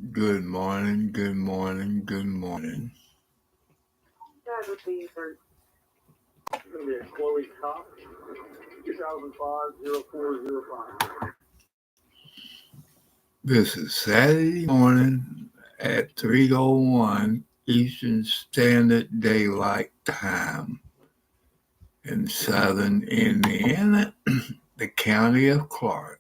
Good morning, good morning, good morning. That would be for It's going to be a Chloe Cox, 2005-0405. This is Saturday morning at 3:01 Eastern Standard Daylight Time in southern Indiana, the county of Clark.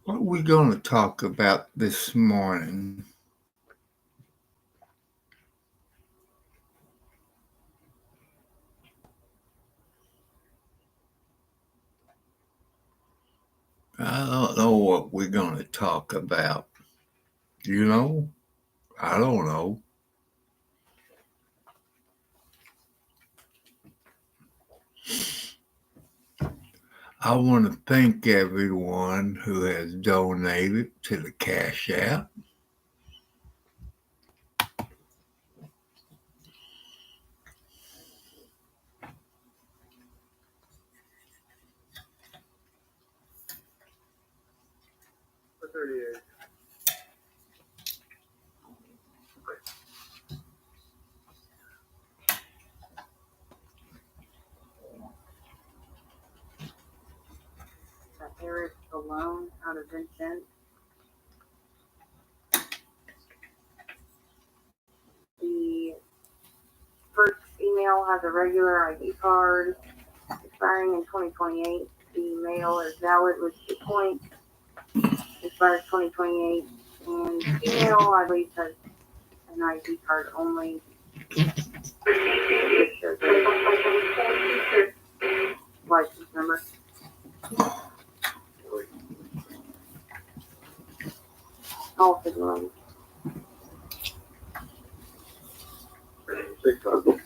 What are we going to talk about this morning? I don't know what we're going to talk about. You know? I don't know. I want to thank everyone who has donated to the Cash App. For 38. Eric Alone out of Vincent. The first email has a regular ID card expiring in 2028. The mail is valid with 2 points, expires 2028. And email, I believe, has an ID card only. It shows a license number. All signaling. 600.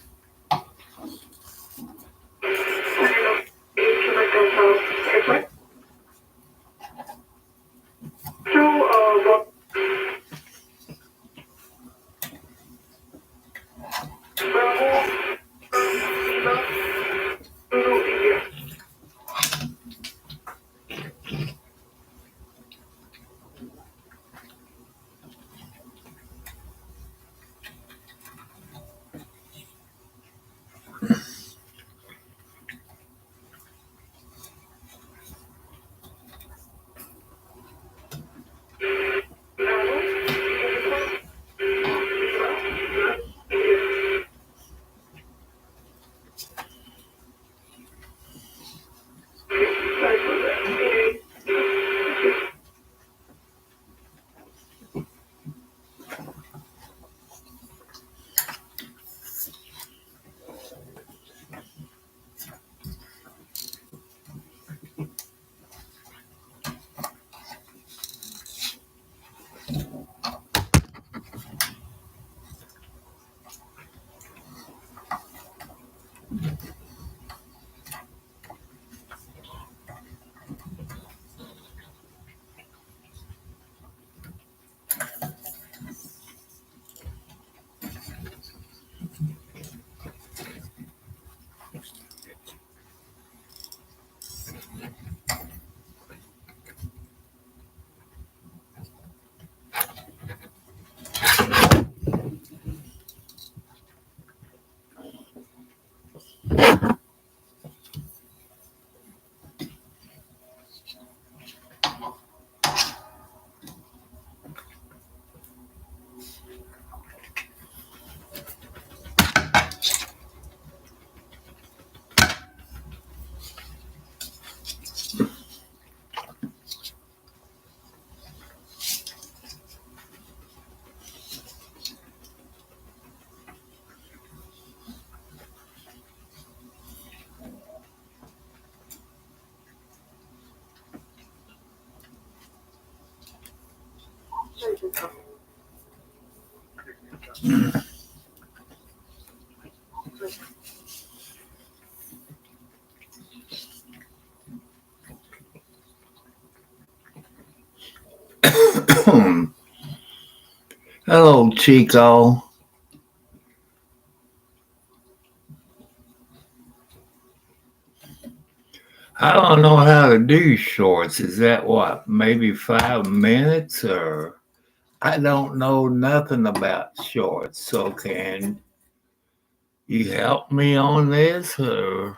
Hello, Chico. I don't know how to do shorts. Is that what? Maybe 5 minutes or I don't know nothing about shorts. So can you help me on this or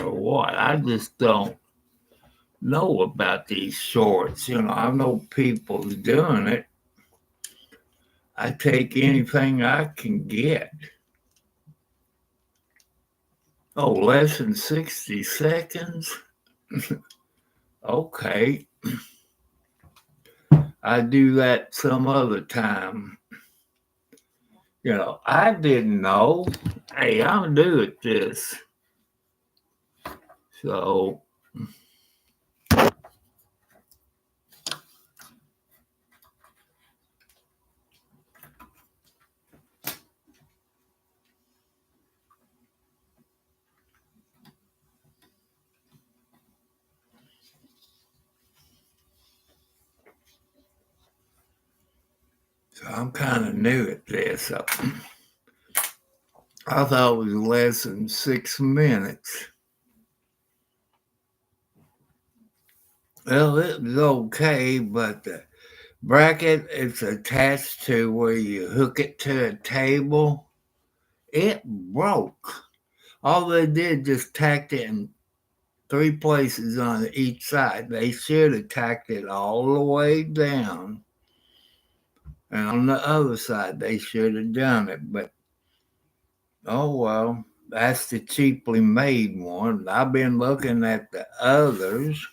what? I just don't know about these shorts. I know people's doing it. I take anything I can get. Oh, less than 60 seconds? Okay. I do that some other time. I didn't know. Hey, I'm new at this. So, I'm kind of new at this. I thought it was less than 6 minutes. Well, it was okay, but the bracket is attached to where you hook it to a table. It broke. All they did just tacked it in 3 places on each side. They should have tacked it all the way down. And on the other side, they should have done it. But, oh well, that's the cheaply made one. I've been looking at the others,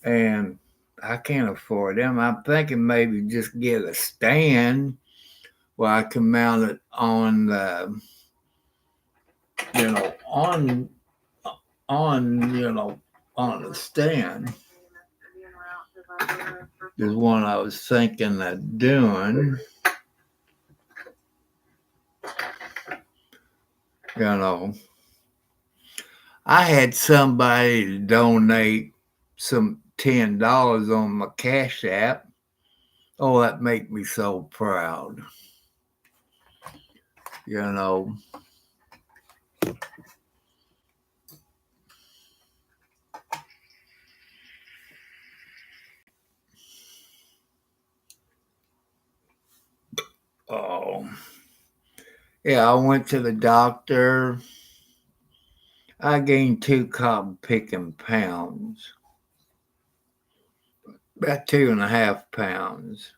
and I can't afford them. I'm thinking maybe just get a stand where I can mount it on the, on the stand. There's one I was thinking of doing. I had somebody donate some $10 on my Cash App. Oh, that made me so proud. Oh, yeah, I went to the doctor. I gained 2 cotton picking pounds, about 2.5 pounds.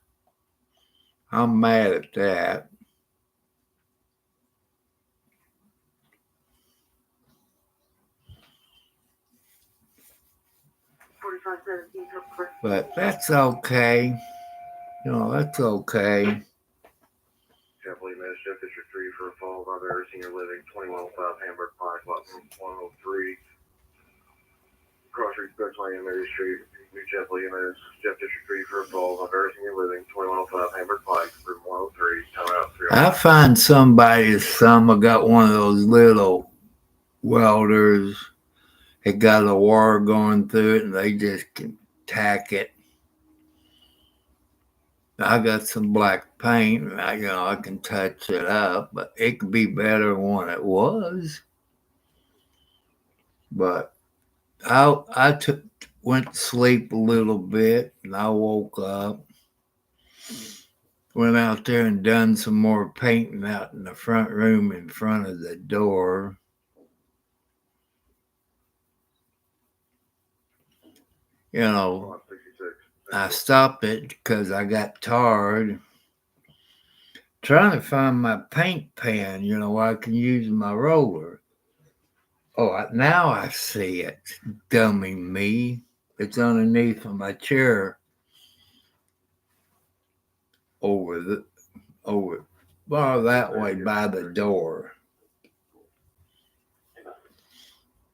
I'm mad at that. But that's okay. That's okay. Chapel Mischief, District 3 for a fall of other senior living, 2105 Hamburg Pike, lot 103. Cross Street, Bexley, and Mary Street, New Chapel Units, Jeff District 3 for a fall of other senior living, 2105 Hamburg Pike, room 103, time out 3. I find somebody's summer got one of those little welders. It got a wire going through it, and they just can tack it. I got some black paint, and I can touch it up, but it could be better than what it was. But I went to sleep a little bit, and I woke up, went out there and done some more painting out in the front room in front of the door. I stopped it because I got tired. Trying to find my paint pan, where I can use my roller. Oh, now I see it. Dummy me. It's underneath of my chair over that way by the door.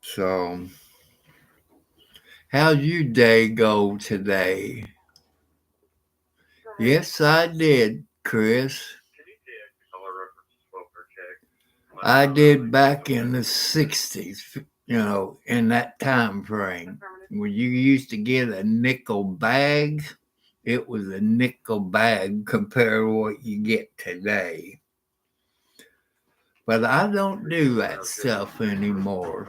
So, how'd your day go today? Yes, I did, Chris. I did back in the 60s, in that time frame. When you used to get a nickel bag, it was a nickel bag compared to what you get today. But I don't do that stuff anymore.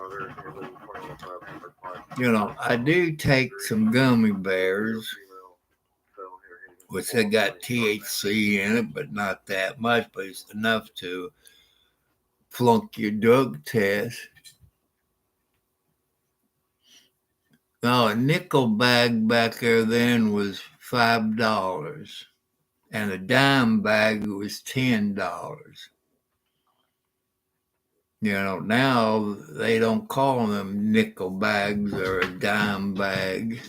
Hamburg Park. You know, I do take some gummy bears, which they got THC in it, but not that much, but it's enough to flunk your drug test. Now, a nickel bag back there then was $5, and a dime bag was $10. You know, now they don't call them nickel bags or a dime bag.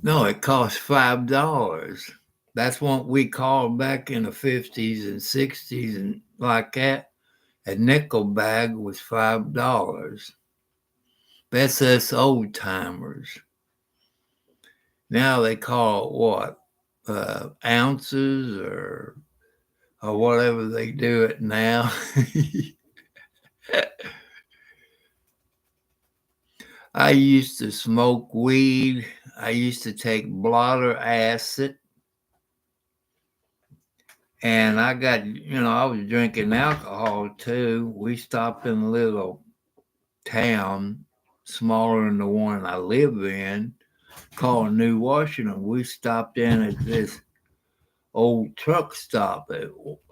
No, it costs $5. That's what we called back in the 50s and 60s and like that. A nickel bag was $5. That's us old timers. Now they call it what? Ounces or whatever they do it now. I used to smoke weed. I used to take blotter acid. And I got, I was drinking alcohol too. We stopped in a little town, smaller than the one I live in, called New Washington. We stopped in at this old truck stop.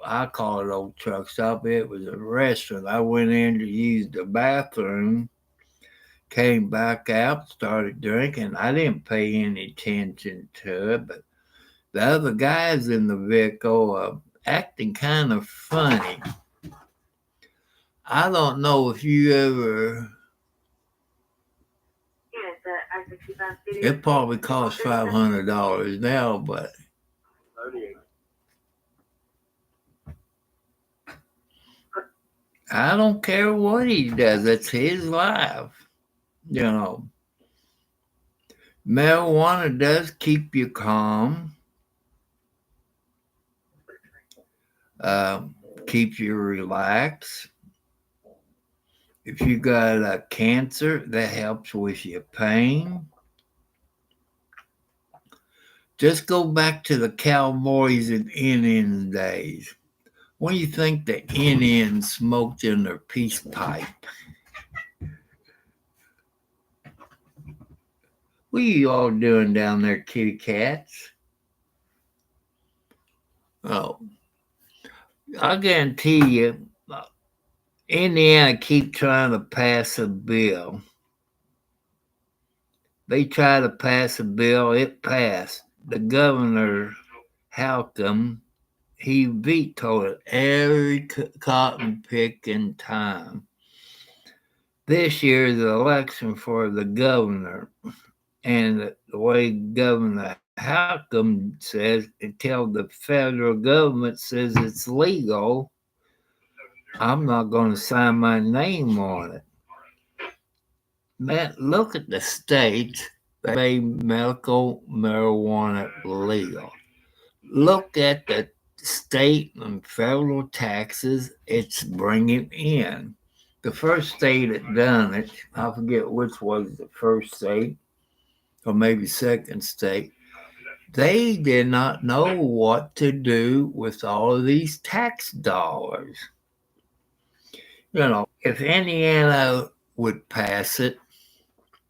I call it old truck stop. It was a restaurant. I went in to use the bathroom, came back out, started drinking. I didn't pay any attention to it, but the other guys in the vehicle acting kind of funny. I don't know if you ever. It probably costs $500 now, but I don't care what he does. It's his life. Marijuana does keep you calm. Keep you relaxed. If you got cancer, that helps with your pain. Just go back to the cowboys and Indians days. What do you think the Indians smoked in their peace pipe? What are you all doing down there, kitty cats? Oh, I guarantee you, Indiana keep trying to pass a bill. They tried to pass a bill, it passed. The governor, Halcomb, he vetoed it every cotton picking time. This year's election for the governor, and the way Governor Halcomb says, until the federal government says it's legal, I'm not going to sign my name on it. Man, look at the states that made medical marijuana legal. Look at the state and federal taxes it's bringing in. The first state that done it, I forget which was the first state, or maybe second state, they did not know what to do with all of these tax dollars. If Indiana would pass it,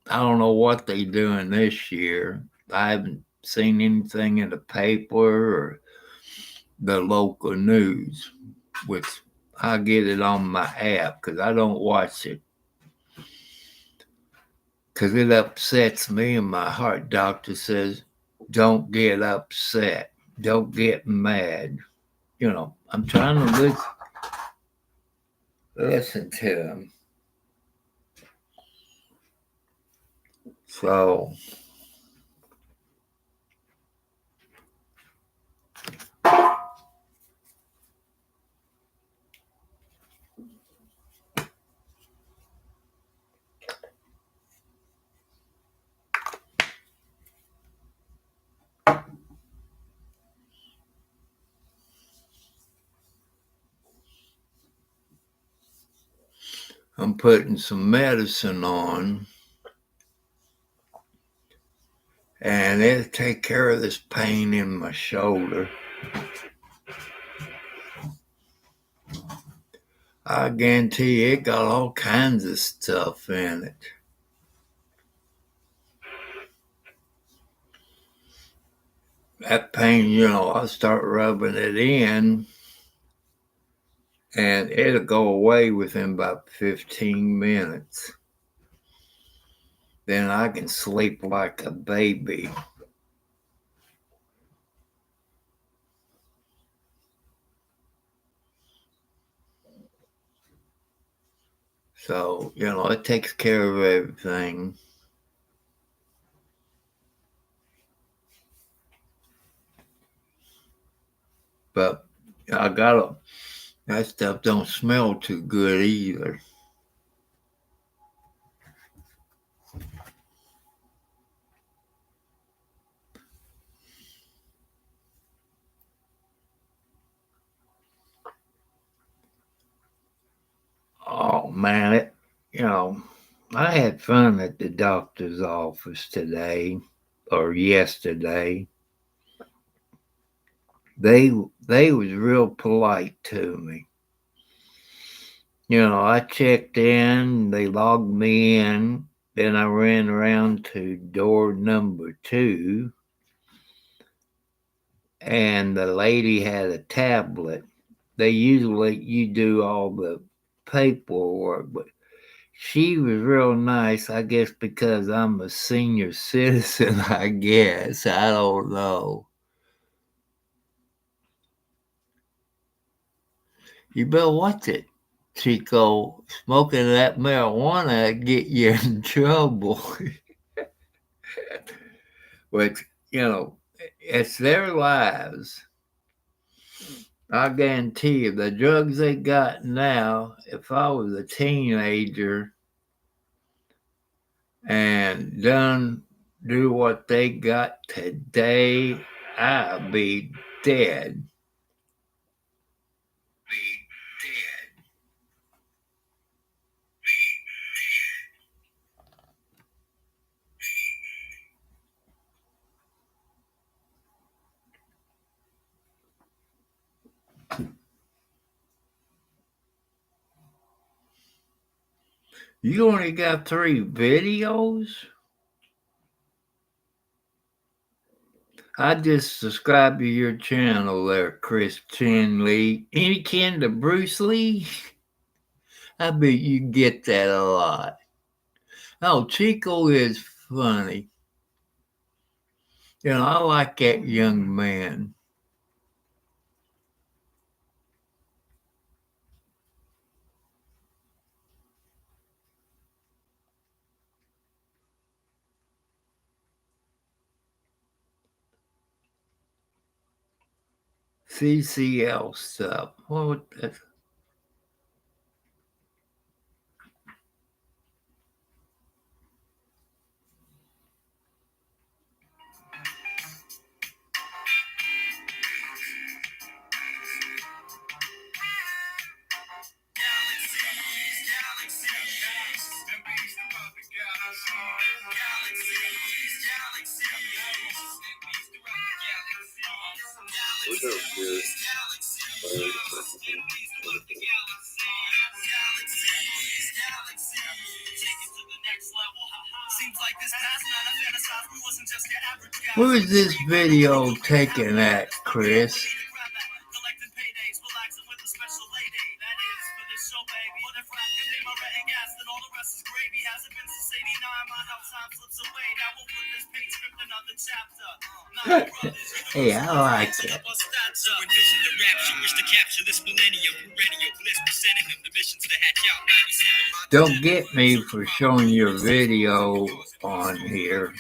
I don't know what they're doing this year. I haven't seen anything in the paper or the local news, which I get it on my app because I don't watch it. Because it upsets me, and my heart doctor says, don't get upset. Don't get mad. I'm trying to listen to him. So, I'm putting some medicine on, and it'll take care of this pain in my shoulder. I guarantee you it got all kinds of stuff in it. That pain, I start rubbing it in and it'll go away within about 15 minutes. Then I can sleep like a baby. So, it takes care of everything. But that stuff don't smell too good either. Oh man, I had fun at the doctor's office today or yesterday. They was real polite to me. I checked in, they logged me in, then I ran around to door number 2, and the lady had a tablet. They usually you do all the paperwork, but she was real nice, I guess because I'm a senior citizen, I guess. I don't know. You better watch it, Chico. Smoking that marijuana get you in trouble. But, it's their lives. I guarantee you, the drugs they got now, if I was a teenager and do what they got today, I'd be dead. You only got 3 videos? I just subscribed to your channel there, Chris Chin Lee. Any kin to Bruce Lee? I bet you get that a lot. Oh, Chico is funny. I like that young man. CCL stuff. What? Where is this video taken at, Chris? Hey, I like it. Don't get me for showing your video on here.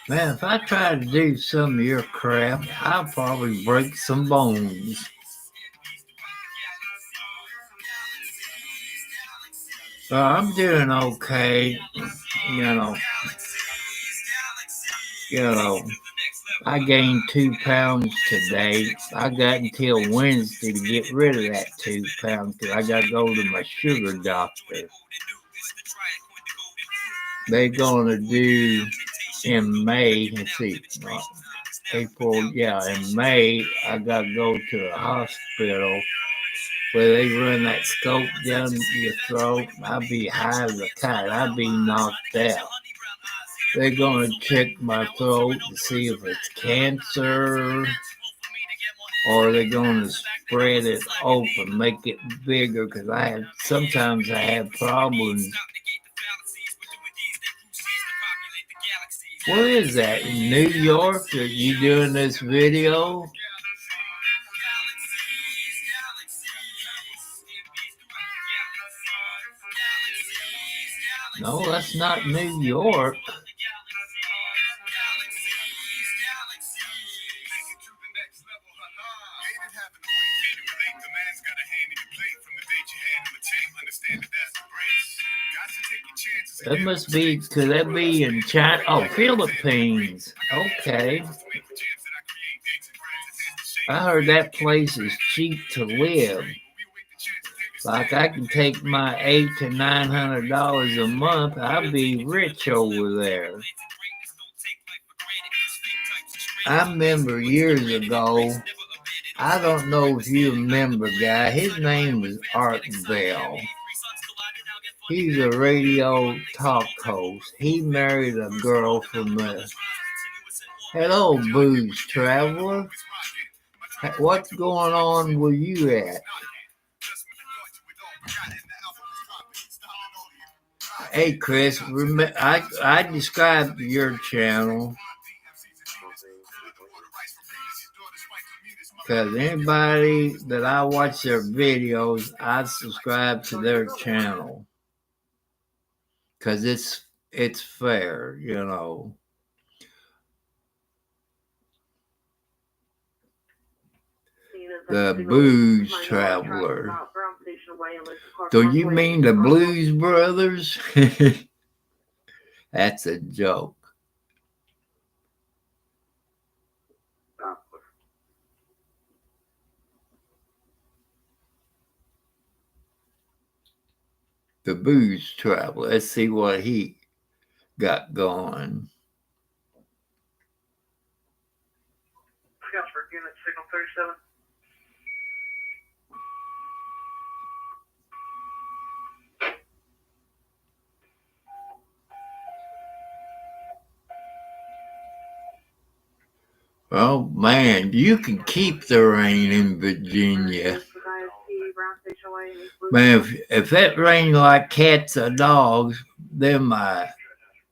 Man, if I try to do some of your crap, I'll probably break some bones. I'm doing okay, I gained 2 pounds today. I got until Wednesday to get rid of that 2 pounds because I got to go to my sugar doctor. They're going to do in May, let's see, April, in May, I got to go to the hospital where they run that scope down your throat. I'll be high as a kite. I'll be knocked out. They're going to check my throat to see if it's cancer, or they're going to spread it open, make it bigger, because sometimes I have problems. What is that, in New York? Are you doing this video? No, that's not New York. That must be, could that be in China? Oh, Philippines. Okay. I heard that place is cheap to live. Like I can take my $800 to $900 a month. I'll be rich over there. I remember years ago, I don't know if you remember, guy. His name was Art Bell. He's a radio talk host. He married a girl from the... Hello, Booze Traveler. What's going on where you at? Hey, Chris, I described your channel because anybody that I watch their videos, I subscribe to their channel because it's fair, The Booze Traveler. Do you mean the Blues Brothers? That's a joke. The Booze Traveler. Let's see what he got going. Scottsburg unit, signal 37. Oh man, you can keep the rain in Virginia. Man, if that rained like cats or dogs, then my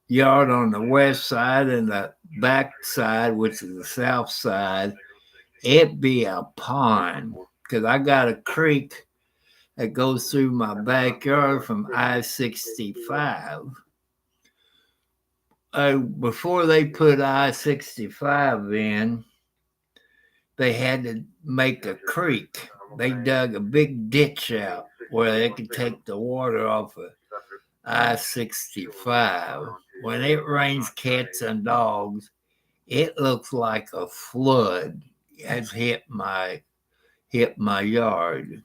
yard on the west side and the back side, which is the south side, it'd be a pond. Because I got a creek that goes through my backyard from I-65. Before they put I-65 in, they had to make a creek. They dug a big ditch out where they could take the water off of I-65. When it rains cats and dogs, it looks like a flood has hit my yard.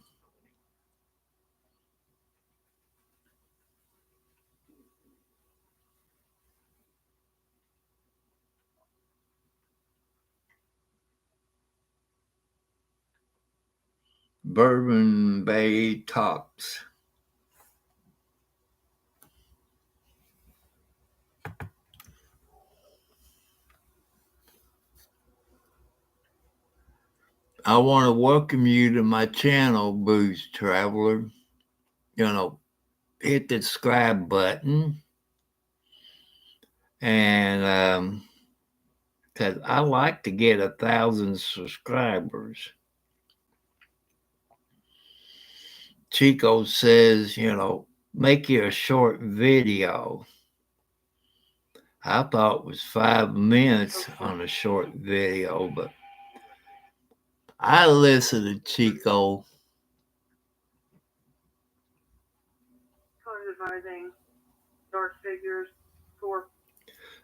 Bourbon Bay Talks. I want to welcome you to my channel, Booze Traveler. Hit the subscribe button. And because I like to get 1,000 subscribers. Chico says, make you a short video. I thought it was 5 minutes on a short video, but I listen to Chico. Advising dark figures for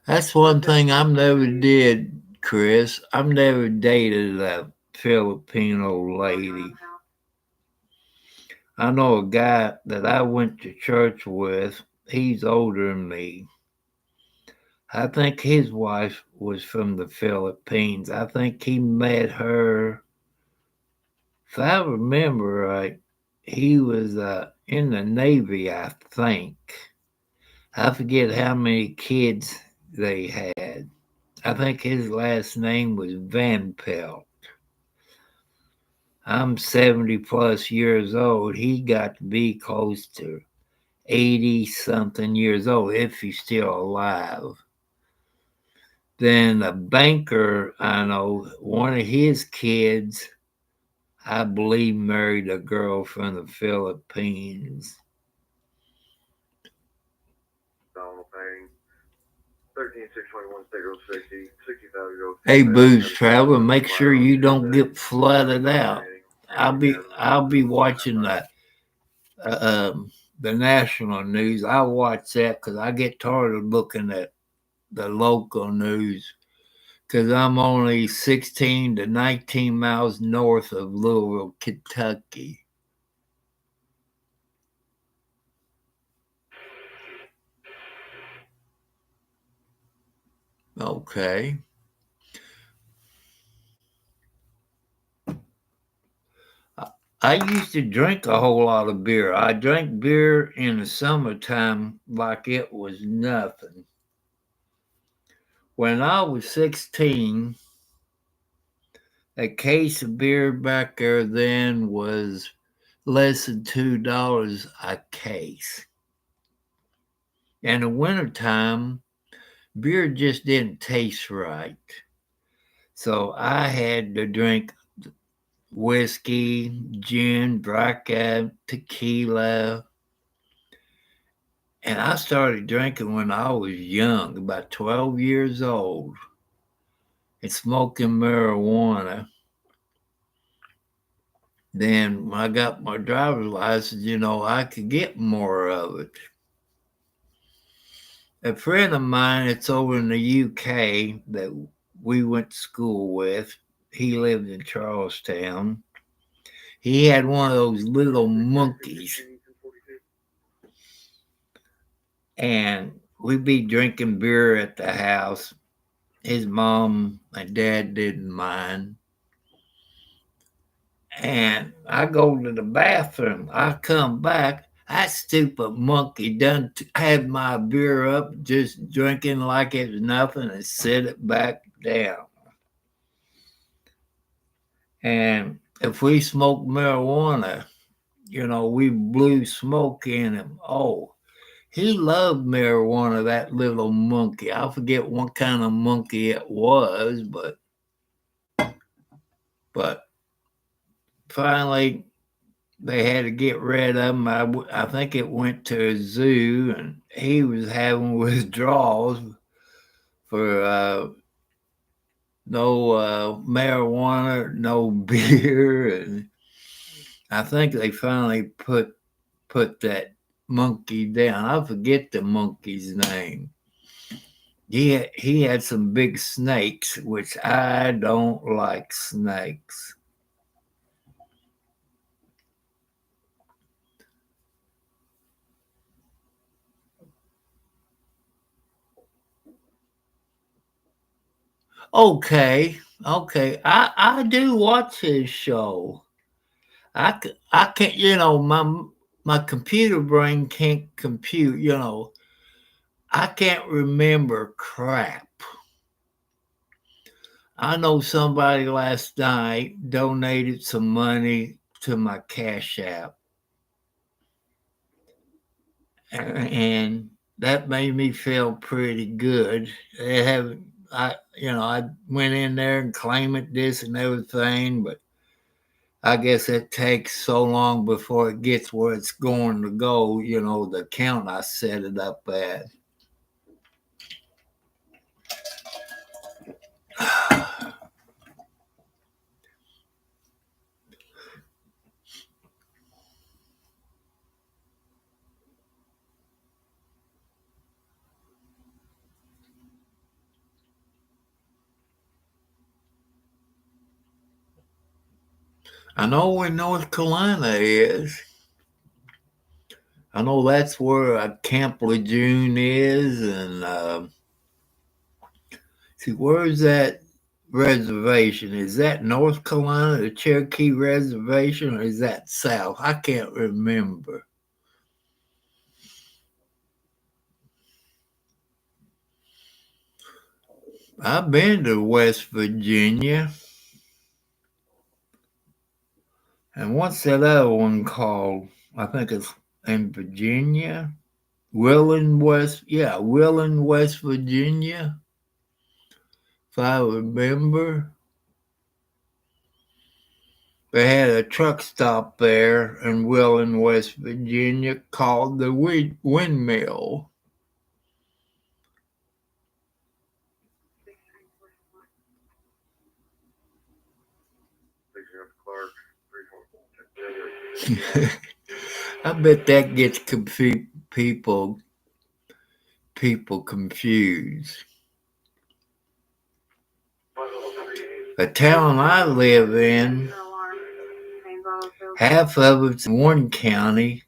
That's one thing I've never did, Chris. I've never dated a Filipino lady. I know a guy that I went to church with. He's older than me. I think his wife was from the Philippines. I think he met her. If I remember right, he was in the Navy, I think. I forget how many kids they had. I think his last name was Van Pelt. I'm 70 plus years old. He got to be close to 80 something years old, if he's still alive. Then a banker, I know, one of his kids, I believe, married a girl from the Philippines. Donald Payne. 13,621 State Road 60,000. Hey, Booze Traveler, make sure you don't get flooded out. I'll be watching the national news. I watch that because I get tired of looking at the local news because I'm only 16 to 19 miles north of Louisville, Kentucky. Okay. I used to drink a whole lot of beer. I drank beer in the summertime like it was nothing. When I was 16, a case of beer back there then was less than $2 a case. In the wintertime, beer just didn't taste right. So I had to drink whiskey, gin, vodka, tequila. And I started drinking when I was young, about 12 years old, and smoking marijuana. Then when I got my driver's license, I could get more of it. A friend of mine that's over in the UK that we went to school with, he lived in Charlestown. He had one of those little monkeys. And we'd be drinking beer at the house. His mom and dad didn't mind. And I go to the bathroom. I come back. That stupid monkey done had my beer up, just drinking like it was nothing, and set it back down. And if we smoked marijuana, we blew smoke in him. Oh, he loved marijuana, that little monkey. I forget what kind of monkey it was, but finally they had to get rid of him. I think it went to a zoo, and he was having withdrawals for no marijuana, no beer, and I think they finally put that monkey down. I forget the monkey's name. He had some big snakes, which I don't like snakes. Okay. I do watch his show. I can't, my computer brain can't compute, I can't remember crap. I know somebody last night donated some money to my Cash App. And that made me feel pretty good. I went in there and claimed this and everything, but I guess it takes so long before it gets where it's going to go, the account I set it up at. I know where North Carolina is. I know that's where Camp Lejeune is, and see, where's that reservation? Is that North Carolina, the Cherokee Reservation, or is that South? I can't remember. I've been to West Virginia. And what's that other one called? I think it's in Virginia. Wheeling, West Virginia, if I remember. They had a truck stop there in Wheeling, West Virginia called the Windmill. I bet that gets people confused. The town I live in, half of it's in one county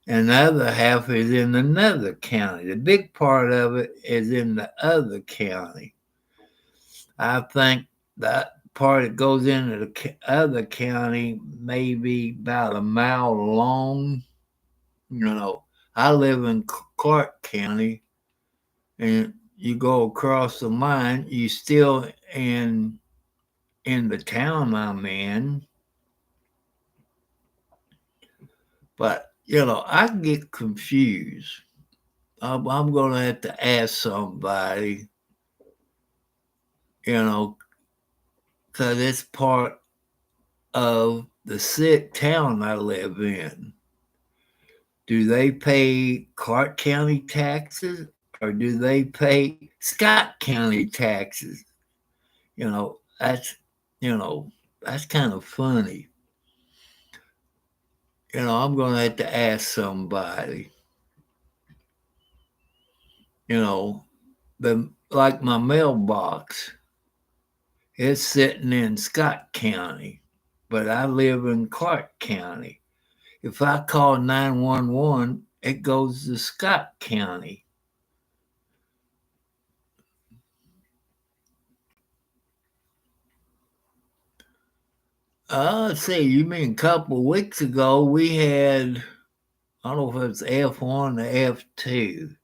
and the other half is in another county. The big part of it is in the other county. I think that part that goes into the other county may be about a mile long. You know, I live in Clark County, and you go across the line, you still in the town I'm in. But I get confused. I'm going to have to ask somebody, because it's part of the town I live in. Do they pay Clark County taxes or do they pay Scott County taxes? That's kind of funny. I'm going to have to ask somebody. Like my mailbox, it's sitting in Scott County, but I live in Clark County. If I call 911, it goes to Scott County. Let's see, you mean a couple of weeks ago we had, I don't know if it was F1 or F2,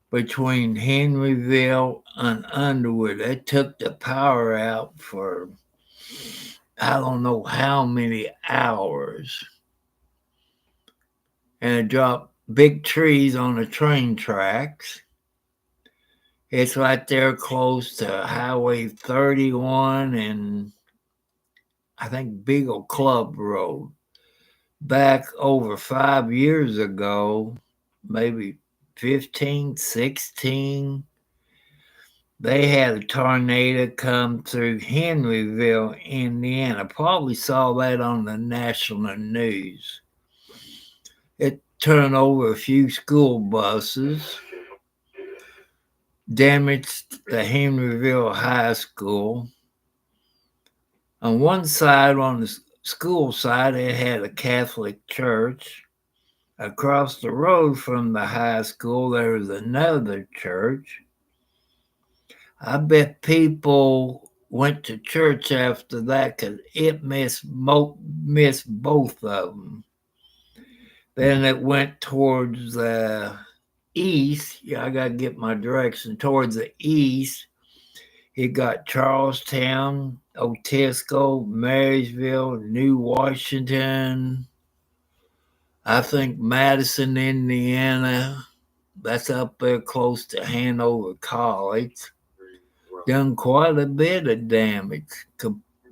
between Henryville and Underwood. It took the power out for I don't know how many hours. And it dropped big trees on the train tracks. It's right there close to Highway 31 and I think Beagle Club Road. Back over 5 years ago, maybe 15, 16, they had a tornado come through Henryville, Indiana. Probably saw that on the national news. It turned over a few school buses, damaged the Henryville High School. On one side, on the school side, it had a Catholic church. Across the road from the high school, there was another church. I bet people went to church after that because it missed both of them. Then it went towards the east. I got to get my direction. Towards the east, it got Charlestown, Otisco, Marysville, New Washington. I think Madison, Indiana. That's up there close to Hanover College. Done quite a bit of damage,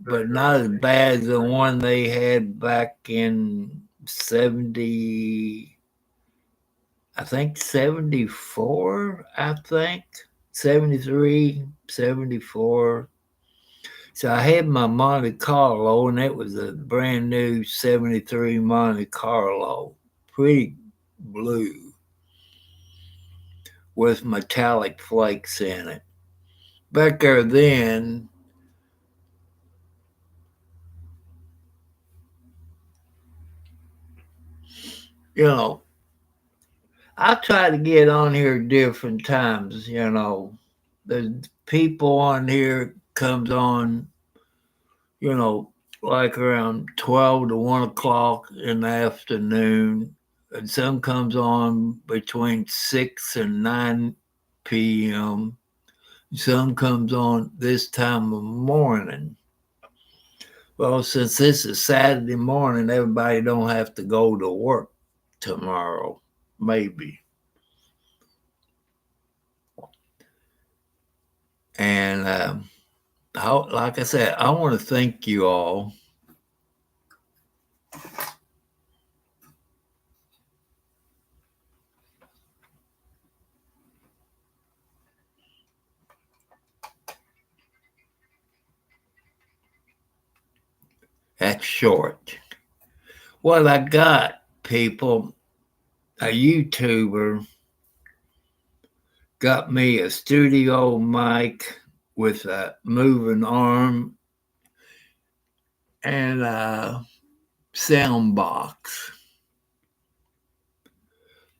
but not as bad as the one they had back in 74, 73, 74. So I had my Monte Carlo, and it was a brand new 73 Monte Carlo, pretty blue, with metallic flakes in it. Back there then, you know, I try to get on here different times, you know. The people on here comes on, you know, like around 12 to 1 o'clock in the afternoon. And some comes on between 6 and 9 p.m. Some comes on this time of morning. Well, since this is Saturday morning, everybody don't have to go to work tomorrow, maybe. And like I said, I want to thank you all. That's short. What I got, people, a YouTuber got me a studio mic with a moving arm and a sound box.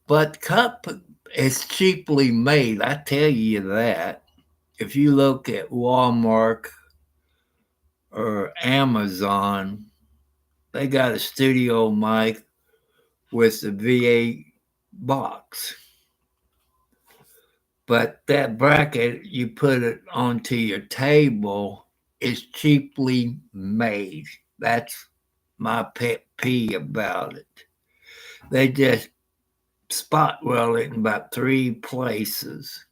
But cup is cheaply made, I tell you that. If you look at Walmart or Amazon, they got a studio mic with the VA box. But that bracket, you put it onto your table, is cheaply made. That's my pet peeve about it. They just spot weld it in about 3 places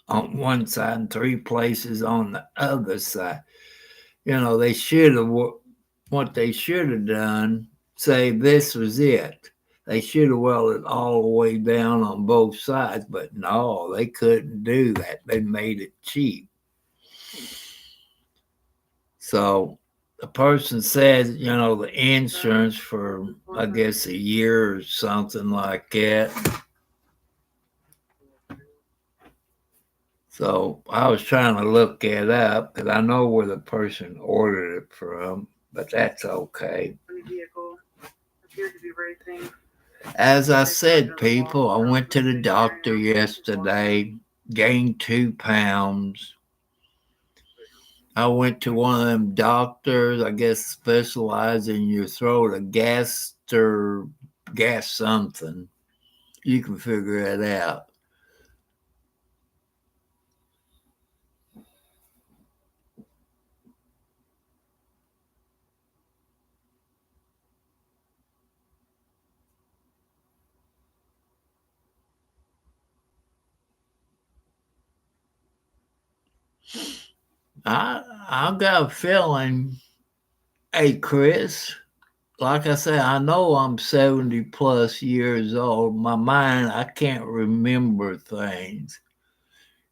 on one side and 3 places on the other side. You know, they should have, what they should have done, say this was it. They should have welded all the way down on both sides, but no, they couldn't do that. They made it cheap. So the person said, you know, the insurance for, I guess, a year or something like that. So I was trying to look it up because I know where the person ordered it from, but that's okay. The vehicle appeared to be racing. As I said, people, I went to the doctor yesterday, gained 2 pounds. I went to one of them doctors, I guess specialize in your throat, a gas something. You can figure it out. I got a feeling, hey, Chris, like I said, I know I'm 70 plus years old. My mind, I can't remember things.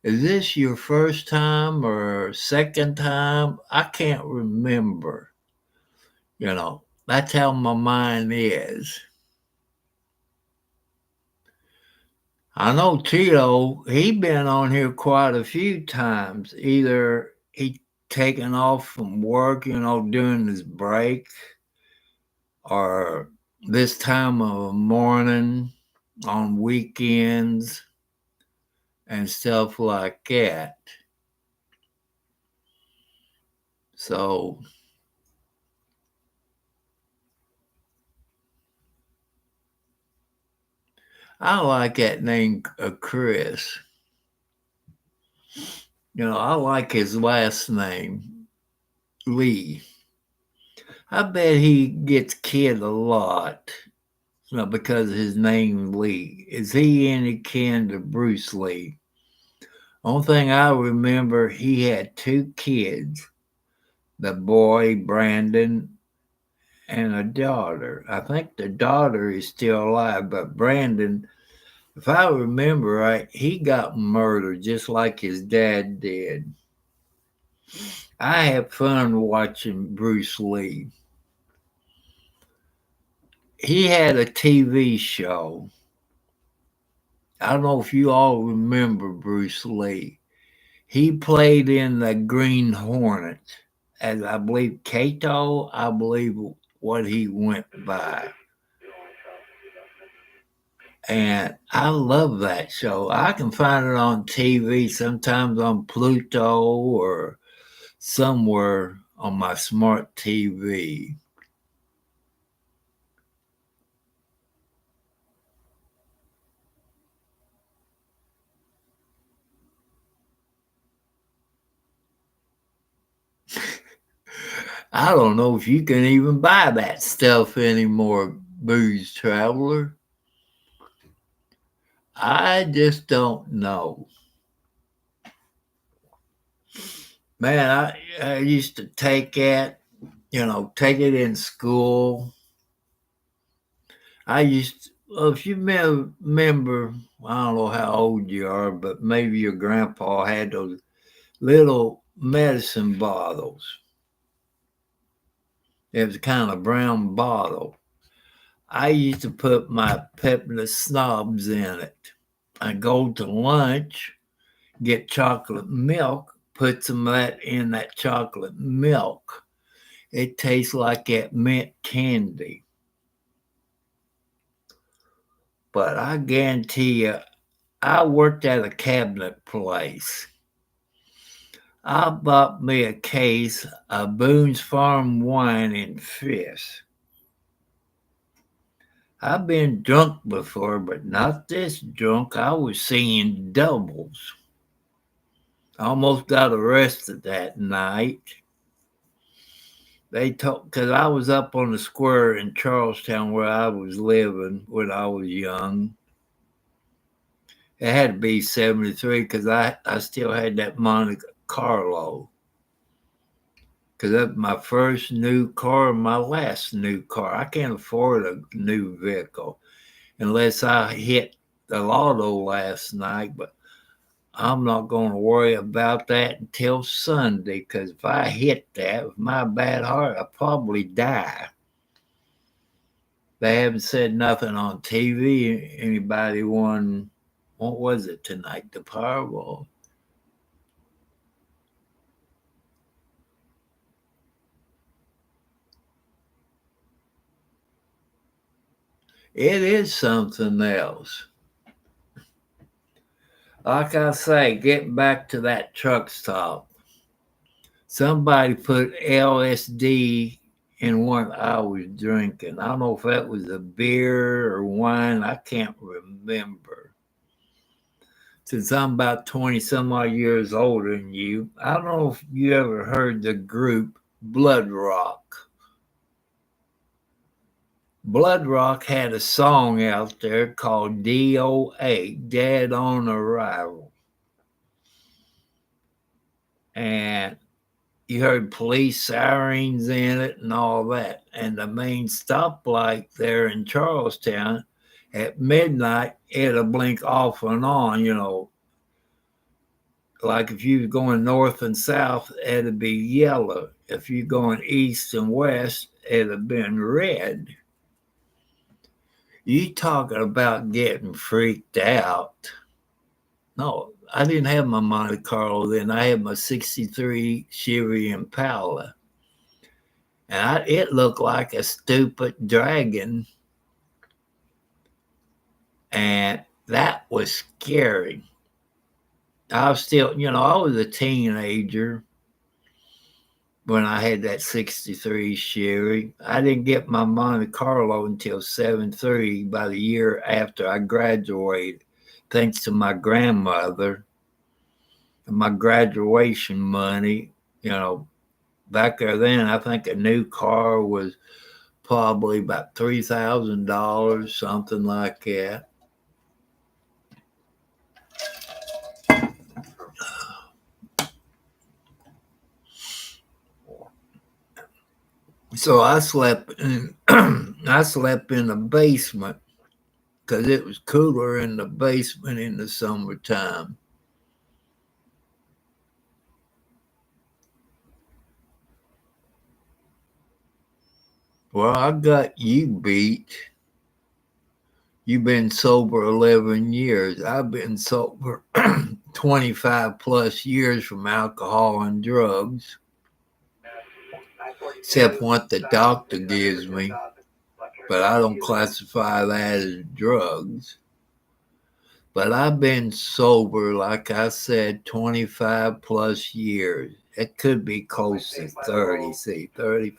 Is this your first time or second time? I can't remember. You know, that's how my mind is. I know Tito, he been on here quite a few times. Either he taken off from work, you know, during his break, or this time of morning on weekends and stuff like that. So I like that name, Chris. You know, I like his last name, Lee. I bet he gets kid a lot, you know, because of his name, Lee. Is he any kin to Bruce Lee? Only thing I remember, he had 2 kids, the boy, Brandon, and a daughter. I think the daughter is still alive, but Brandon, if I remember right, he got murdered just like his dad did. I have fun watching Bruce Lee. He had a TV show. I don't know if you all remember Bruce Lee. He played in the Green Hornet as, I believe, Kato, I believe what he went by. And I love that show. I can find it on TV, sometimes on Pluto or somewhere on my smart TV. I don't know if you can even buy that stuff anymore, Booze Traveler. I just don't know. Man, I used to take it, take it in school. If you remember, I don't know how old you are, but maybe your grandpa had those little medicine bottles. It was kind of brown bottle. I used to put my Pepsi snobs in it. I go to lunch, get chocolate milk, put some of that in that chocolate milk. It tastes like that mint candy. But I guarantee you, I worked at a cabinet place. I bought me a case of Boone's Farm wine and fish. I've been drunk before, but not this drunk. I was seeing doubles. I almost got arrested that night. They told, because I was up on the square in Charlestown where I was living when I was young. It had to be 73 because I still had that Monte Carlo. Because that's my first new car and my last new car. I can't afford a new vehicle unless I hit the lotto last night, but I'm not going to worry about that until Sunday, because if I hit that with my bad heart, I'll probably die. They haven't said nothing on TV. Anybody won, what was it tonight, the Powerball? It is something else. Like I say, getting back to that truck stop, somebody put LSD in what I was drinking. I don't know if that was a beer or wine. I can't remember. Since I'm about 20 some odd years older than you, I don't know if you ever heard the group Blood Rock. Blood Rock had a song out there called DOA, Dead on Arrival. And you heard police sirens in it and all that. And the main stoplight there in Charlestown at midnight, it'll blink off and on, like if you were going north and south, it'd be yellow. If you're going east and west, it'd have been red. You talking about getting freaked out. No, I didn't have my Monte Carlo then. I had my 63 Chevy Impala. And it looked like a stupid dragon. And that was scary. I was still, I was a teenager when I had that 63 Chevy. I didn't get my Monte Carlo until 73, by the year after I graduated, thanks to my grandmother and my graduation money. Back there then, I think a new car was probably about $3,000, something like that. So I slept in the basement because it was cooler in the basement in the summertime. Well, I got you beat. You've been sober 11 years. I've been sober 25 plus years from alcohol and drugs, except what the doctor gives me. But I don't classify that as drugs. But I've been sober, like I said, 25 plus years. It could be close to 30. See, 30.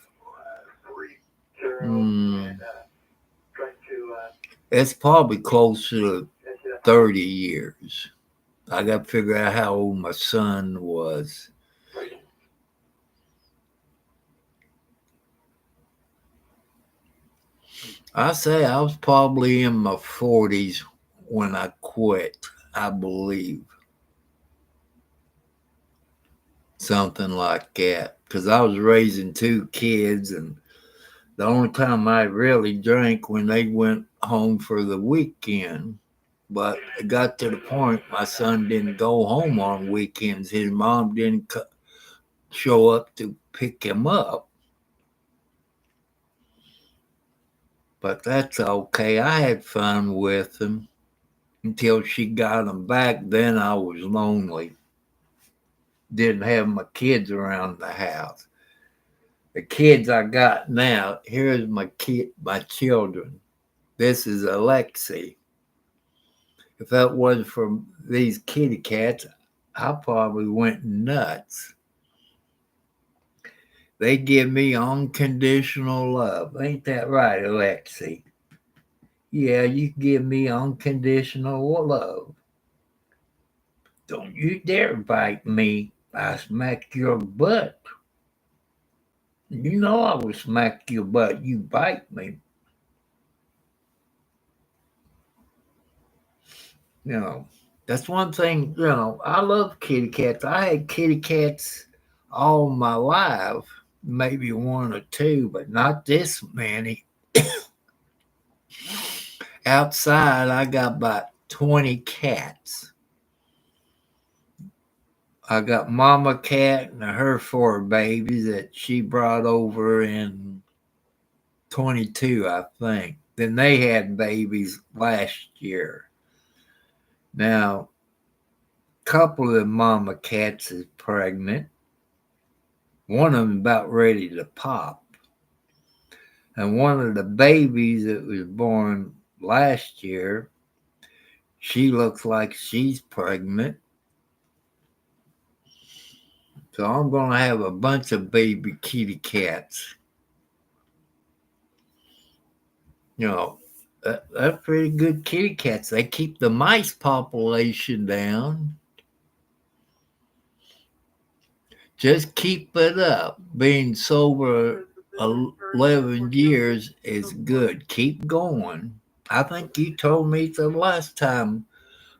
It's probably close to 30 years. I got to figure out how old my son was. I say I was probably in my 40s when I quit, I believe. Something like that. Because I was raising 2 kids, and the only time I really drank when they went home for the weekend. But it got to the point my son didn't go home on weekends. His mom didn't show up to pick him up. But that's okay. I had fun with him until she got him back. Then I was lonely. Didn't have my kids around the house. The kids I got now, here's my children. This is Alexi. If that wasn't for these kitty cats, I probably went nuts. They give me unconditional love. Ain't that right, Alexi? Yeah, you give me unconditional love. Don't you dare bite me. I smack your butt. You know I will smack your butt. You bite me. You know, that's one thing, I love kitty cats. I had kitty cats all my life, maybe 1 or 2, but not this many. Outside, I got about 20 cats. I got Mama Cat and her 4 babies that she brought over in 22, I think. Then they had babies last year. Now, a couple of the Mama Cats is pregnant. One of them about ready to pop. And one of the babies that was born last year, she looks like she's pregnant. So I'm going to have a bunch of baby kitty cats. They're pretty good kitty cats. They keep the mice population down. Just keep it up. Being sober 11 years is good. Keep going. I think you told me the last time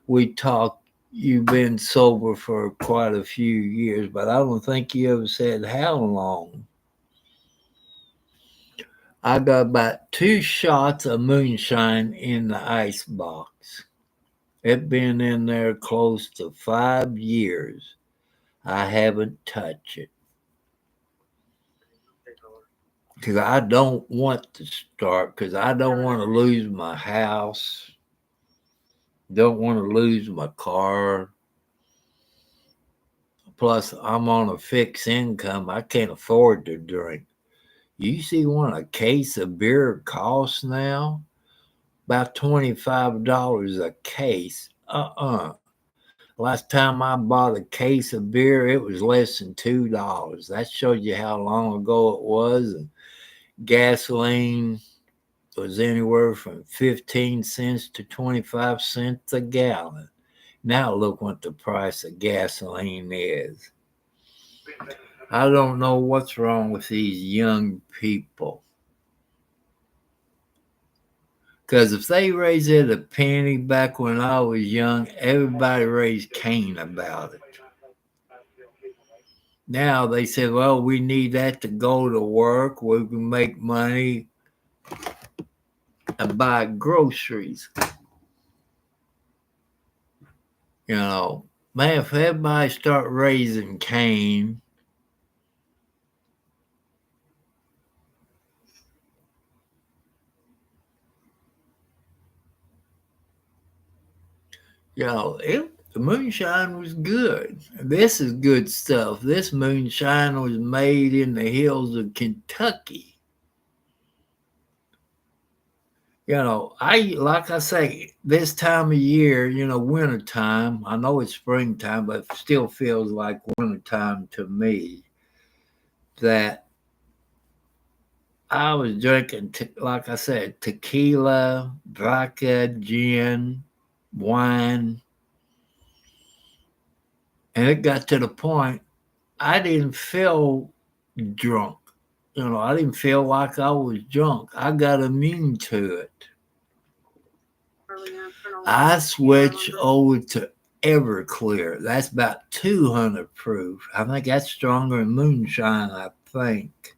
we talked, you've been sober for quite a few years, but I don't think you ever said how long. I got about 2 shots of moonshine in the ice box. It's been in there close to 5 years. I haven't touched it. Because I don't want to start, because I don't want to lose my house. Don't want to lose my car. Plus, I'm on a fixed income. I can't afford to drink. You see what a case of beer costs now? About $25 a case. Last time I bought a case of beer, it was less than $2. That shows you how long ago it was. And gasoline was anywhere from 15 cents to 25 cents a gallon. Now look what the price of gasoline is. I don't know what's wrong with these young people. Because if they raised it a penny back when I was young, everybody raised Cain about it. Now they said, well, we need that to go to work. We can make money and buy groceries. Man, if everybody start raising Cain, the moonshine was good. This is good stuff. This moonshine was made in the hills of Kentucky. like I say, this time of year, winter time. I know it's springtime, but it still feels like winter time to me. That I was drinking, like I said, tequila, vodka, gin, wine, and it got to the point I didn't feel drunk. I didn't feel like I was drunk. I got immune to it. I switched over to Everclear. That's about 200 proof. I think that's stronger than moonshine, I think.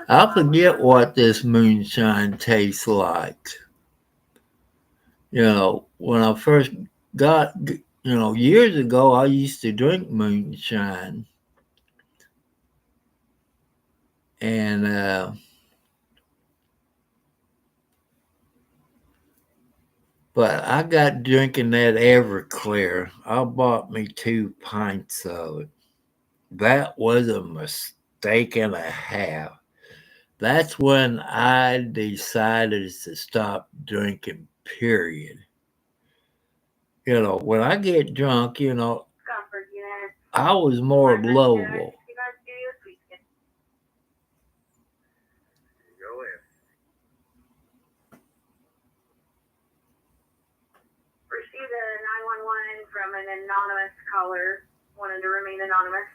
I forget what this moonshine tastes like. When I first got, years ago, I used to drink moonshine. And, but I got drinking that Everclear. I bought me 2 pints of it. That was a mistake and a half. That's when I decided to stop drinking, period. When I get drunk, I was more lovable. Go in. Received a 911 from an anonymous caller, wanted to remain anonymous.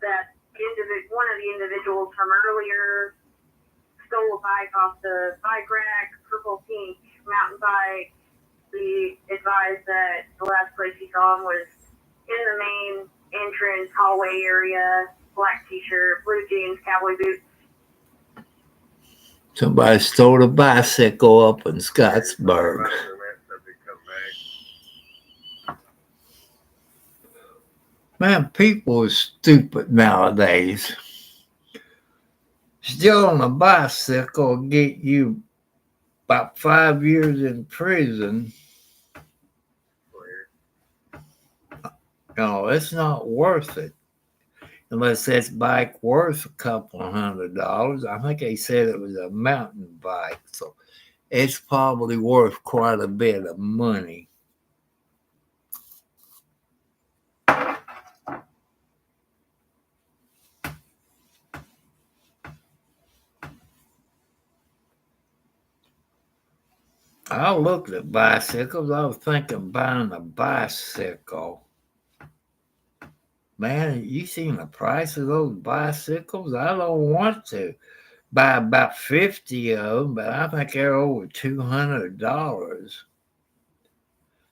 That one of the individuals from earlier stole a bike off the bike rack, purple pink mountain bike. We advised that the last place he saw him was in the main entrance hallway area, black t-shirt, blue jeans, cowboy boots. Somebody stole a bicycle up in Scottsburg. Man, people are stupid nowadays. Stealing a bicycle will get you about 5 years in prison. It's not worth it. Unless that bike worth a couple $100. I think they said it was a mountain bike, so it's probably worth quite a bit of money. I looked at bicycles. I was thinking of buying a bicycle. Man, you seen the price of those bicycles? I don't want to buy about 50 of them, but I think they're over $200.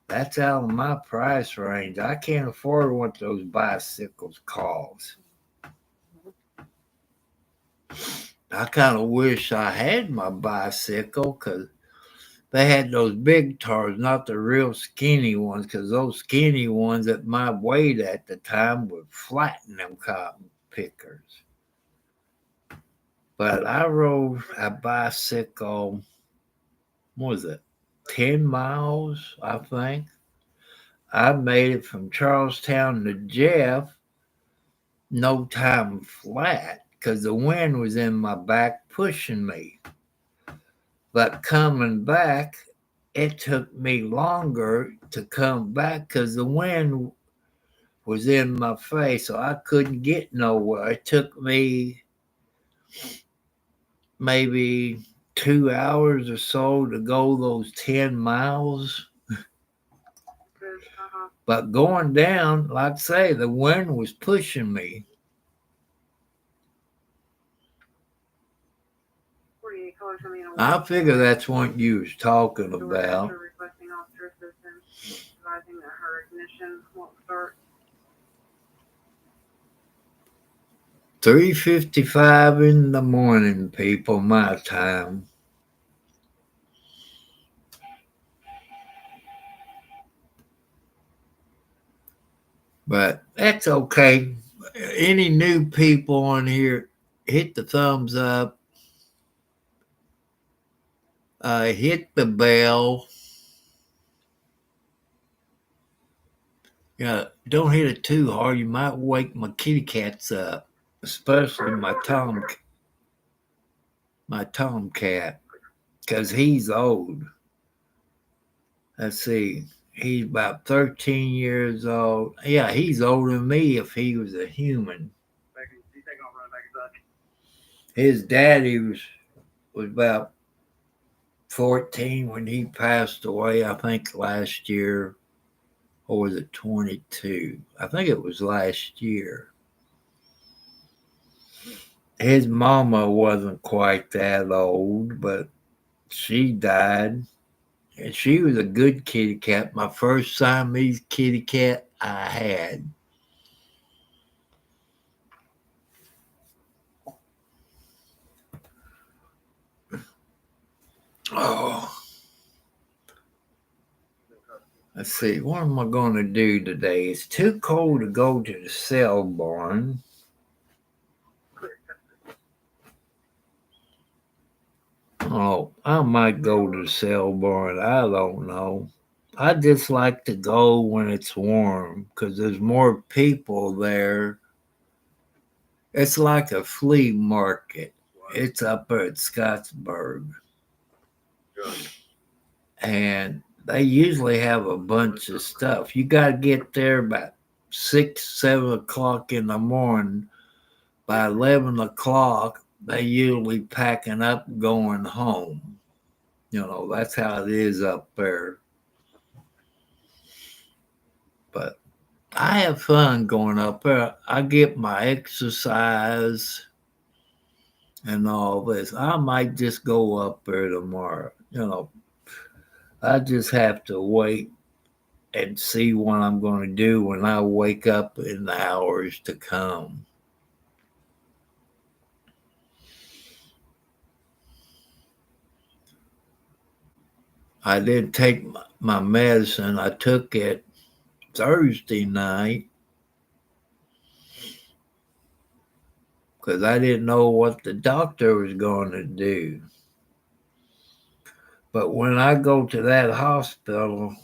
That's out of my price range. I can't afford what those bicycles cost. I kind of wish I had my bicycle because they had those big tires, not the real skinny ones, because those skinny ones at my weight at the time would flatten them cotton pickers. But I rode a bicycle, what was it, 10 miles, I think. I made it from Charlestown to Jeff, no time flat, because the wind was in my back pushing me. But coming back, it took me longer to come back because the wind was in my face, so I couldn't get nowhere. It took me maybe 2 hours or so to go those 10 miles. But going down, like I say, the wind was pushing me. I figure that's what you was talking about. Requesting officer assistance, advising that her ignition won't start. 3:55 in the morning, people, my time. But that's okay. Any new people on here, hit the thumbs up. Hit the bell. Yeah, don't hit it too hard. You might wake my kitty cats up, especially my tomcat, because he's old. Let's see, he's about 13 years old. Yeah, he's older than me if he was a human. His daddy was about 14 when he passed away, I think last year, or was it 22? I think it was last year. His mama wasn't quite that old, but she died. And she was a good kitty cat. My first Siamese kitty cat I had. Oh, let's see. What am I going to do today? It's too cold to go to the cell barn. Oh, I might go to the cell barn. I don't know. I just like to go when it's warm because there's more people there. It's like a flea market. It's up at Scottsburg. And they usually have a bunch of stuff. You got to get there about 6, 7 o'clock in the morning. By 11 o'clock, they usually packing up going home. That's how it is up there. But I have fun going up there. I get my exercise and all this. I might just go up there tomorrow. I just have to wait and see what I'm going to do when I wake up in the hours to come. I did take my medicine. I took it Thursday night because I didn't know what the doctor was going to do. But when I go to that hospital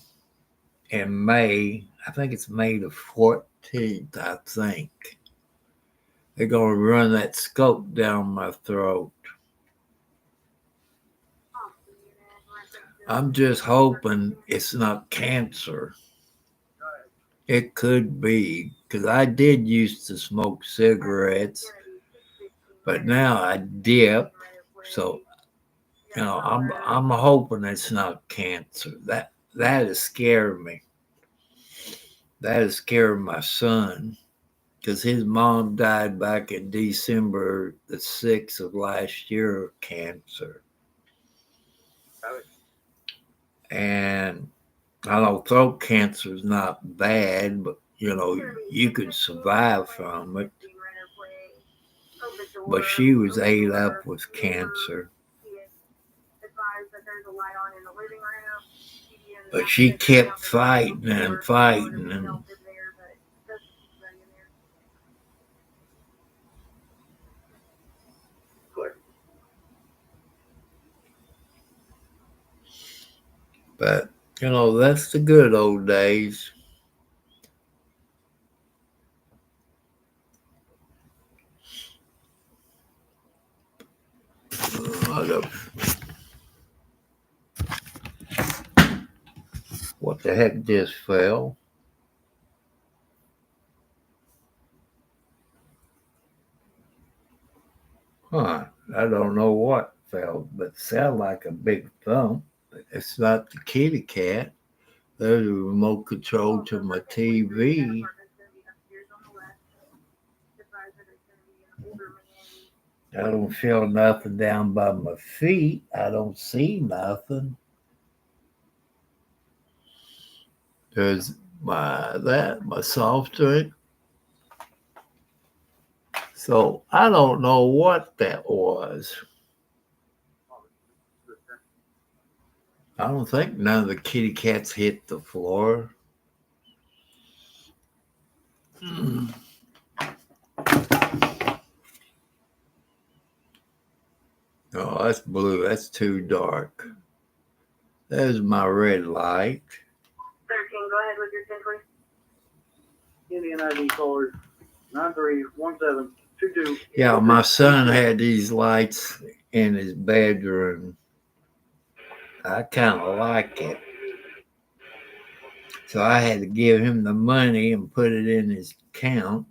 in May, I think it's May the 14th, I think, they're going to run that scope down my throat. I'm just hoping it's not cancer. It could be, because I did used to smoke cigarettes, but now I dip. So, I'm hoping it's not cancer. That is scaring me. That is scaring my son, because his mom died back in December the 6th of last year of cancer. And I know throat cancer is not bad, but you could survive from it. But she was ate up with cancer. But she kept fighting and fighting. But, that's the good old days. What the heck just fell? Huh. I don't know what fell, but it sounded like a big thump. It's not the kitty cat. There's a remote control to my TV. I don't feel nothing down by my feet. I don't see nothing. There's my soft drink. So I don't know what that was. I don't think none of the kitty cats hit the floor. Oh, that's blue. That's too dark. There's my red light. 13, go ahead with your 10, please. Indian ID card 931722. Yeah, my son had these lights in his bedroom. I kind of like it. So I had to give him the money and put it in his account.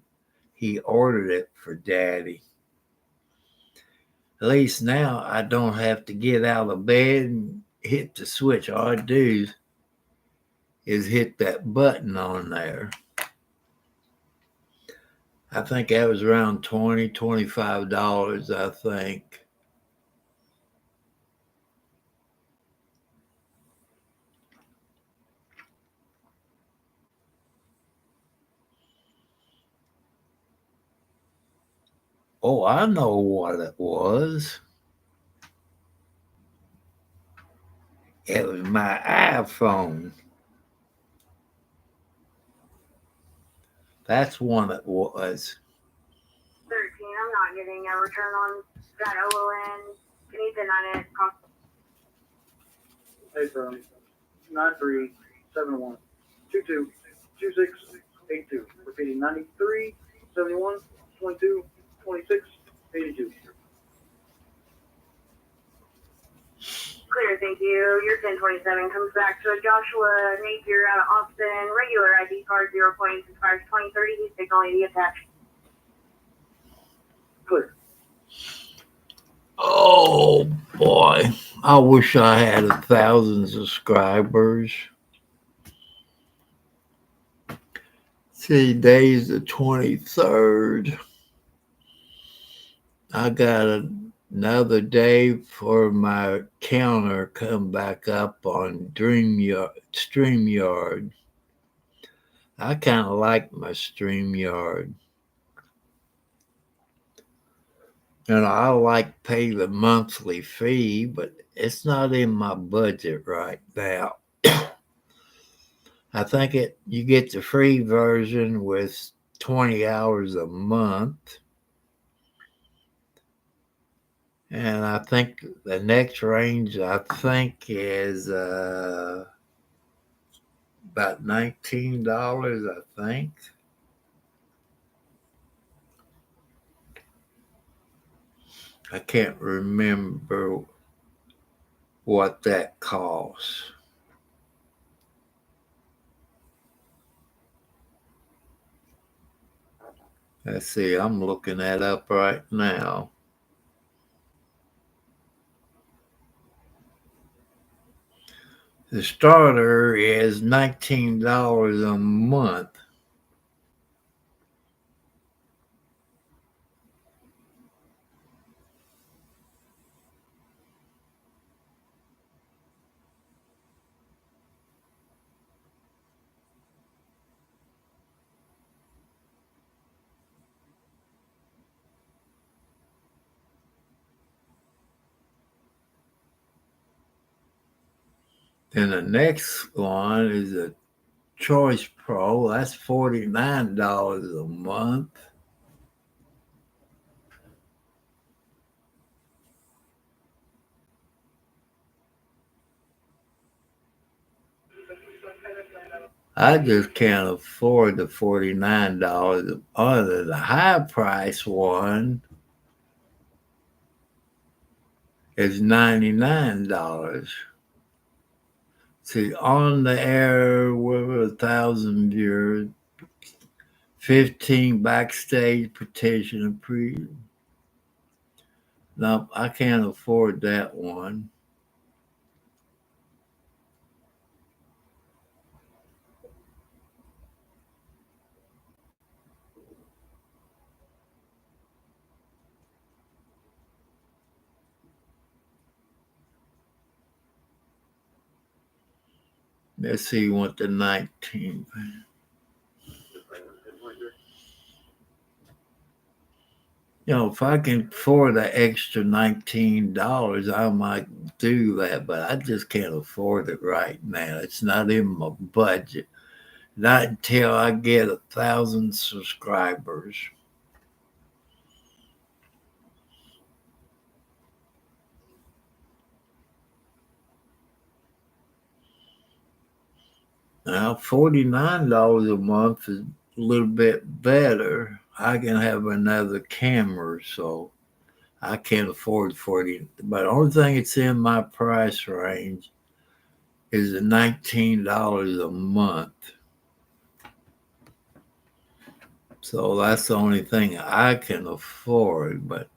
He ordered it for Daddy. At least now I don't have to get out of bed and hit the switch. All I do is hit that button on there. I think that was around $25, I think. Oh, I know what it was. It was my iPhone. That's one it was. 13. I'm not getting a return on that OON. Can you deny it? Hey, from 9371222682. Repeating 9371222682. Clear, thank you. Your 1027 comes back to a Joshua Napier out of Austin. Regular ID card 0 points expires 2030. He's signaling attached. Clear. Oh boy, I wish I had 1,000 subscribers. See, today's the 23rd. I got another day for my counter come back up on StreamYard. I kind of like my StreamYard. And I like pay the monthly fee, but it's not in my budget right now. I think you get the free version with 20 hours a month. And I think the next range is about $19, I think. I can't remember what that costs. Let's see, I'm looking that up right now. The starter is $19 a month. Then the next one is a Choice Pro. That's $49 a month. I just can't afford the $49. Other the high price one is $99. See, on the air with 1,000 viewers, 15 backstage petition approved. No, I can't afford that one. Let's see what the 19. If I can afford the extra $19, I might do that, but I just can't afford it right now. It's not in my budget. Not until I get 1,000 subscribers. Now, $49 a month is a little bit better, I can have another camera, so I can't afford 40. But the only thing that's in my price range is the $19 a month. So that's the only thing I can afford. But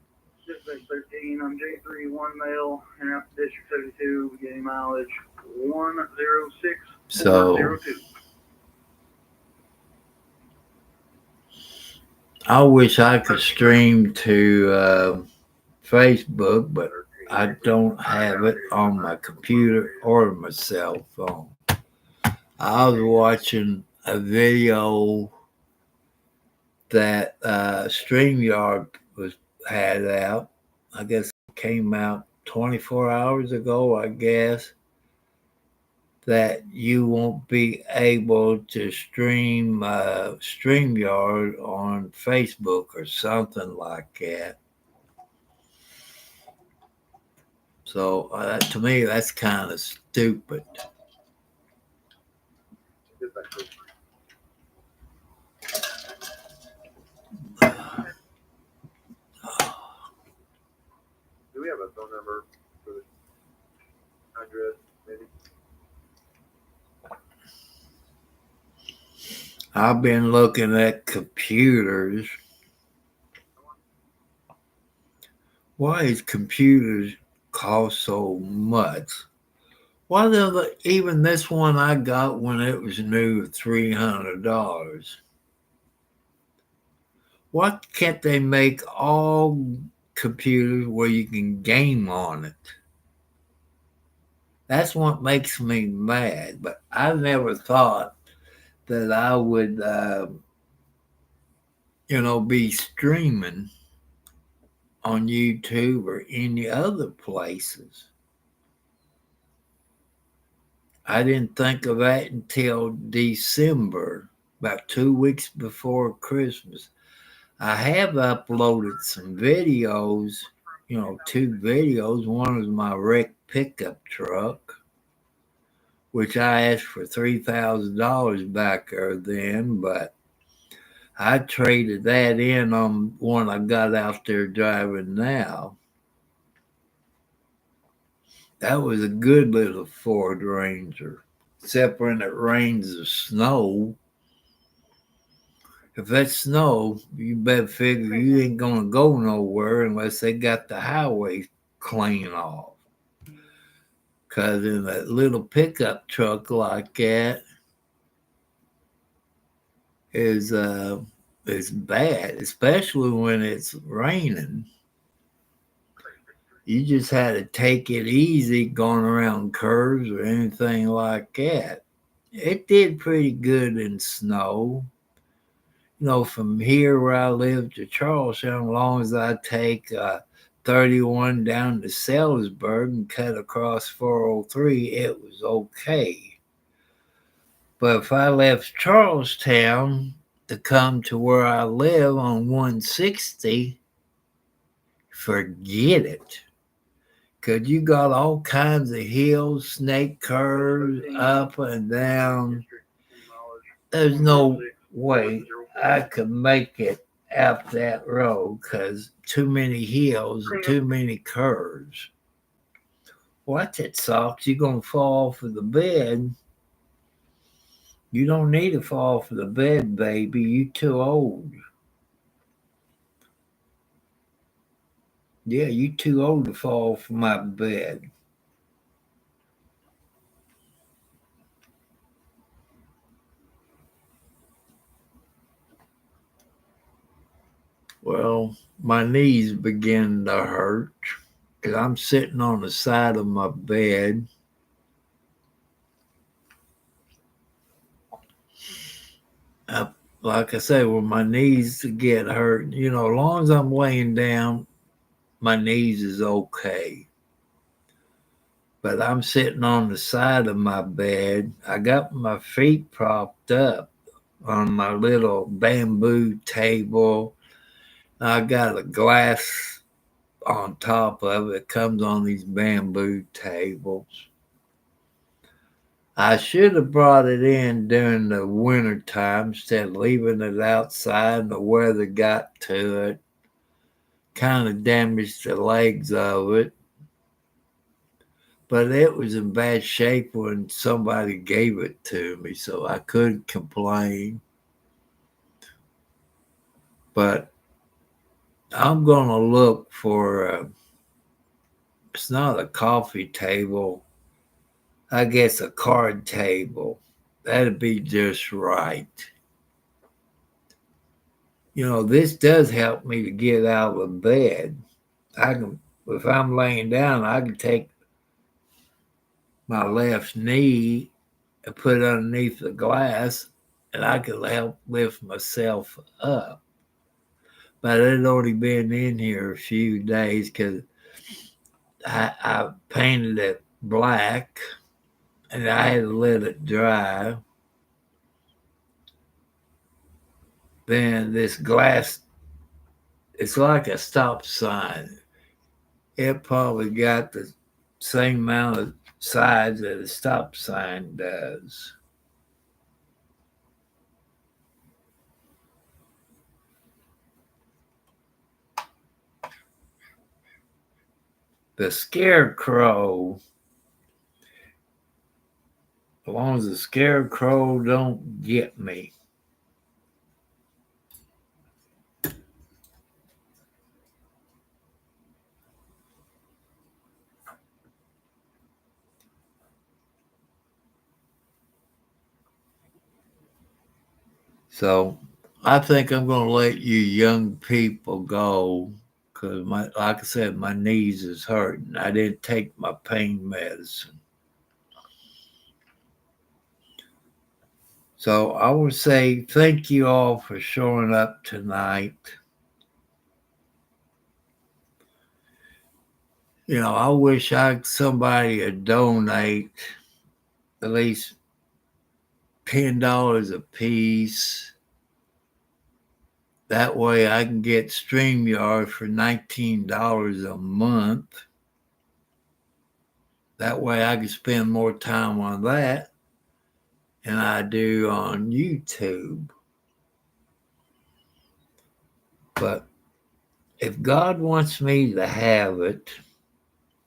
Dispatch 13 on J31 male, and out to District 72, getting mileage 106. so 402. I wish I could stream to Facebook, but I don't have it on my computer or my cell phone. I was watching a video that StreamYard had out. I guess it came out 24 hours ago, I guess, that you won't be able to stream StreamYard on Facebook or something like that. So to me, that's kind of stupid. Dispatch 13. Do we have a phone number for the address, maybe? I've been looking at computers. Why is computers cost so much? Why even this one I got when it was new, $300? Why can't they make all computers where you can game on it? That's what makes me mad. But I never thought that I would, be streaming on YouTube or any other places. I didn't think of that until December, about 2 weeks before Christmas. I have uploaded some videos, 2 videos. One was my wrecked pickup truck, which I asked for $3,000 back there then, but I traded that in on one I got out there driving now. That was a good little Ford Ranger, except when it rains or snow. If it's snow, you better figure you ain't gonna go nowhere unless they got the highway clean off. Cause in that little pickup truck like that is bad, especially when it's raining. You just had to take it easy going around curves or anything like that. It did pretty good in snow. From here where I live to Charlestown, as long as I take 31 down to Salisbury and cut across 403, it was okay. But if I left Charlestown to come to where I live on 160, forget it. Because you got all kinds of hills, snake curves, up and down. There's no way I could make it out that road because too many hills and too many curves. Watch it, Socks. You're going to fall off of the bed. You don't need to fall off of the bed, baby. You too old. Yeah, you too old to fall from my bed. Well, my knees begin to hurt because I'm sitting on the side of my bed. Like I say, when my knees get hurt, as long as I'm laying down, my knees is okay. But I'm sitting on the side of my bed. I got my feet propped up on my little bamboo table. I got a glass on top of it. It comes on these bamboo tables. I should have brought it in during the winter time instead of leaving it outside and the weather got to it. Kind of damaged the legs of it. But it was in bad shape when somebody gave it to me, so I couldn't complain. But I'm going to look for, it's not a coffee table, I guess a card table. That'd be just right. You know, this does help me to get out of bed. If I'm laying down, I can take my left knee and put it underneath the glass, and I can help lift myself up. But it had already been in here a few days because I painted it black and I had to let it dry. Then this glass, it's like a stop sign. It probably got the same amount of sides that a stop sign does. The scarecrow, as long as the scarecrow don't get me. So I think I'm going to let you young people go because, like I said, my knees is hurting. I didn't take my pain medicine. So I would say thank you all for showing up tonight. You know, I wish somebody would donate at least $10 a piece. That way I can get StreamYard for $19 a month. That way I can spend more time on that than I do on YouTube. But if God wants me to have it,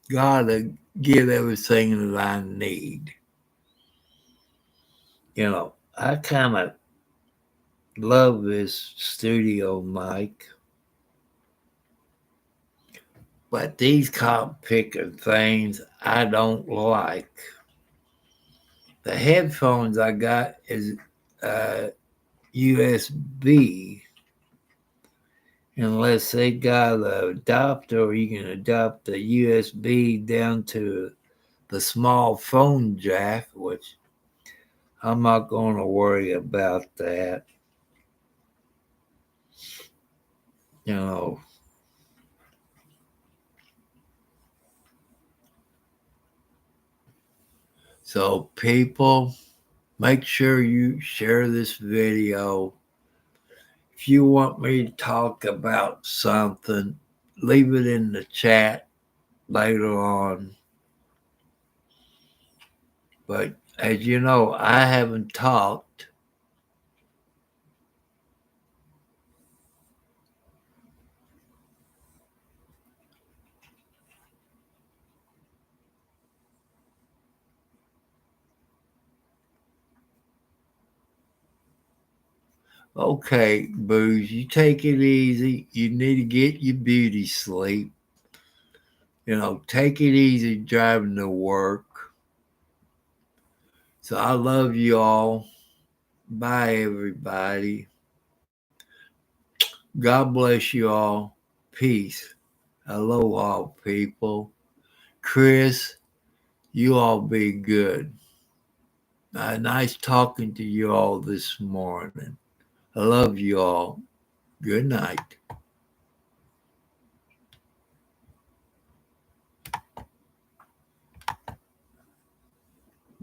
God will give everything that I need. You know, I kind of love this studio mic. But these cop picker things I don't like. The headphones I got is USB. Unless they got an adapter, you can adopt the USB down to the small phone jack, which I'm not going to worry about that. You know, so people, make sure you share this video. If you want me to talk about something, leave it in the chat later on. But as you know, I haven't talked. Okay, Booze, you take it easy. You need to get your beauty sleep. You know, take it easy driving to work. So I love you all. Bye, everybody. God bless you all. Peace. Aloha, people. Chris, you all be good. Nice talking to you all this morning. I love you all. Good night.